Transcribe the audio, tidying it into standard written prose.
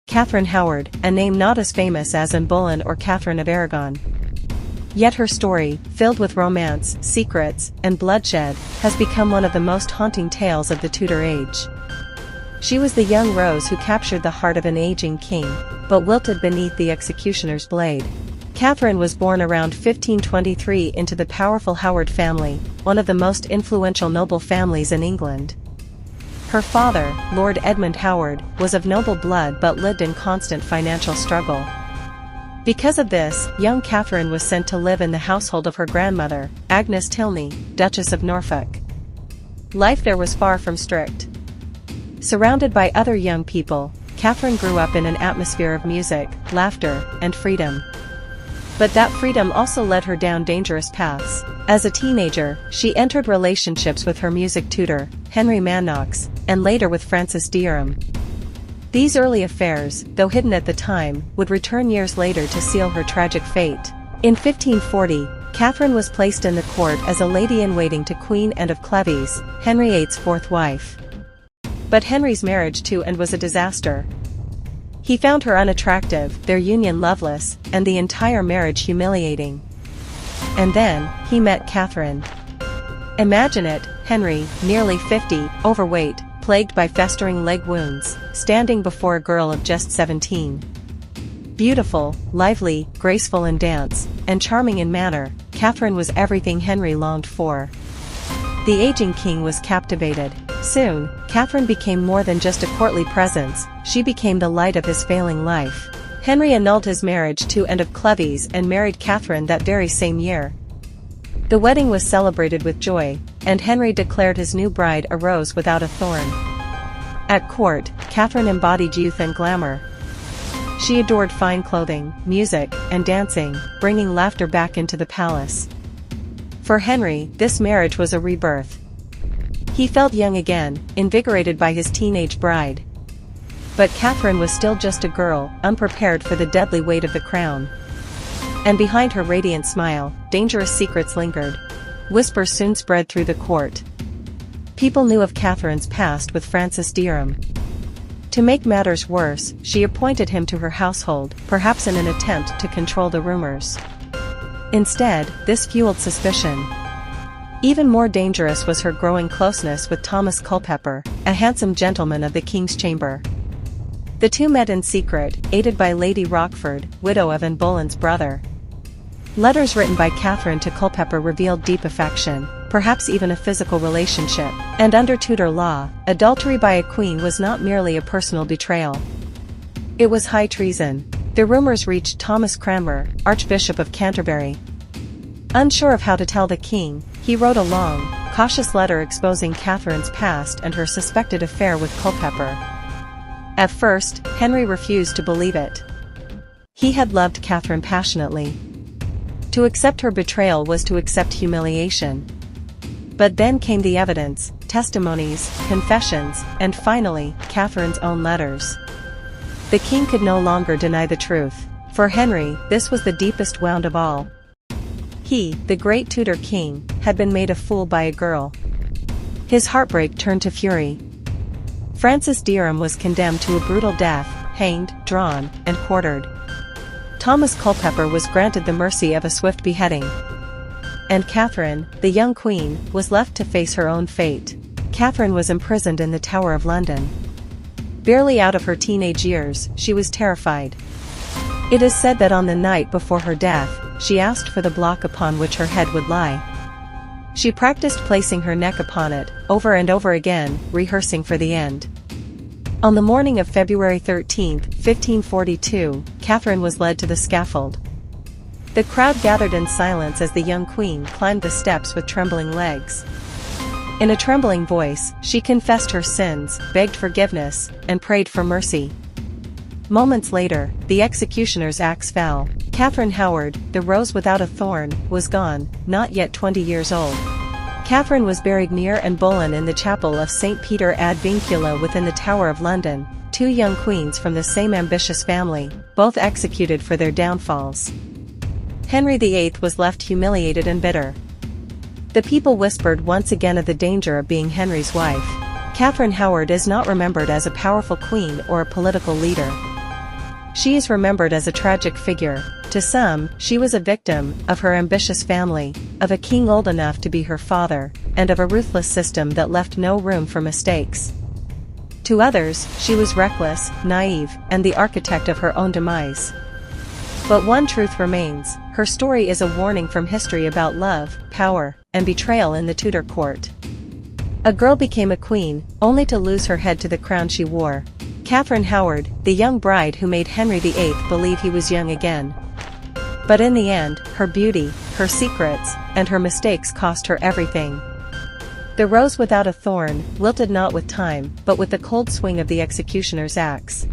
Catherine Howard, a name not as famous as Anne Boleyn or Catherine of Aragon. Yet her story, filled with romance, secrets, and bloodshed, has become one of the most haunting tales of the Tudor age. She was the young rose who captured the heart of an aging king, but wilted beneath the executioner's blade. Catherine was born around 1523 into the powerful Howard family, one of the most influential noble families in England. Her father, Lord Edmund Howard, was of noble blood but lived in constant financial struggle. Because of this, young Catherine was sent to live in the household of her grandmother, Agnes Tilney, Duchess of Norfolk. Life there was far from strict. Surrounded by other young people, Catherine grew up in an atmosphere of music, laughter, and freedom. But that freedom also led her down dangerous paths. As a teenager, she entered relationships with her music tutor, Henry Manox, and later with Frances Dereham. These early affairs, though hidden at the time, would return years later to seal her tragic fate. In 1540, Catherine was placed in the court as a lady-in-waiting to Queen Anne of Cleves, Henry VIII's fourth wife. But Henry's marriage to Anne was a disaster. He found her unattractive, their union loveless, and the entire marriage humiliating. And then, he met Catherine. Imagine it, Henry, nearly 50, overweight, plagued by festering leg wounds, standing before a girl of just 17. Beautiful, lively, graceful in dance, and charming in manner, Catherine was everything Henry longed for. The aging king was captivated. Soon, Catherine became more than just a courtly presence, she became the light of his failing life. Henry annulled his marriage to Anne of Cleves and married Catherine that very same year. The wedding was celebrated with joy, and Henry declared his new bride a rose without a thorn. At court, Catherine embodied youth and glamour. She adored fine clothing, music, and dancing, bringing laughter back into the palace. For Henry, this marriage was a rebirth. He felt young again, invigorated by his teenage bride. But Catherine was still just a girl, unprepared for the deadly weight of the crown. And behind her radiant smile, dangerous secrets lingered. Whispers soon spread through the court. People knew of Catherine's past with Frances Dereham. To make matters worse, she appointed him to her household, perhaps in an attempt to control the rumors. Instead, this fueled suspicion. Even more dangerous was her growing closeness with Thomas Culpeper, a handsome gentleman of the king's chamber. The two met in secret, aided by Lady Rochford, widow of Anne Boleyn's brother. Letters written by Catherine to Culpeper revealed deep affection, perhaps even a physical relationship, and under Tudor law, adultery by a queen was not merely a personal betrayal. It was high treason. The rumors reached Thomas Cranmer, Archbishop of Canterbury. Unsure of how to tell the king, he wrote a long, cautious letter exposing Catherine's past and her suspected affair with Culpeper. At first, Henry refused to believe it. He had loved Catherine passionately. To accept her betrayal was to accept humiliation. But then came the evidence, testimonies, confessions, and finally, Catherine's own letters. The king could no longer deny the truth. For Henry, this was the deepest wound of all. He, the great Tudor king, had been made a fool by a girl. His heartbreak turned to fury. Frances Dereham was condemned to a brutal death, hanged, drawn, and quartered. Thomas Culpeper was granted the mercy of a swift beheading. And Catherine, the young queen, was left to face her own fate. Catherine was imprisoned in the Tower of London. Barely out of her teenage years, she was terrified. It is said that on the night before her death, she asked for the block upon which her head would lie. She practiced placing her neck upon it, over and over again, rehearsing for the end. On the morning of February 13, 1542, Catherine was led to the scaffold. The crowd gathered in silence as the young queen climbed the steps with trembling legs. In a trembling voice, she confessed her sins, begged forgiveness, and prayed for mercy. Moments later, the executioner's axe fell. Catherine Howard, the rose without a thorn, was gone, not yet 20 years old. Catherine was buried near Anne Boleyn in the chapel of St. Peter ad Vincula within the Tower of London, two young queens from the same ambitious family, both executed for their downfalls. Henry VIII was left humiliated and bitter. The people whispered once again of the danger of being Henry's wife. Catherine Howard is not remembered as a powerful queen or a political leader. She is remembered as a tragic figure. To some, she was a victim of her ambitious family, of a king old enough to be her father, and of a ruthless system that left no room for mistakes. To others, she was reckless, naive, and the architect of her own demise. But one truth remains: her story is a warning from history about love, power, and betrayal in the Tudor court. A girl became a queen, only to lose her head to the crown she wore. Catherine Howard, the young bride who made Henry VIII believe he was young again. But in the end, her beauty, her secrets, and her mistakes cost her everything. The rose without a thorn wilted not with time, but with the cold swing of the executioner's axe.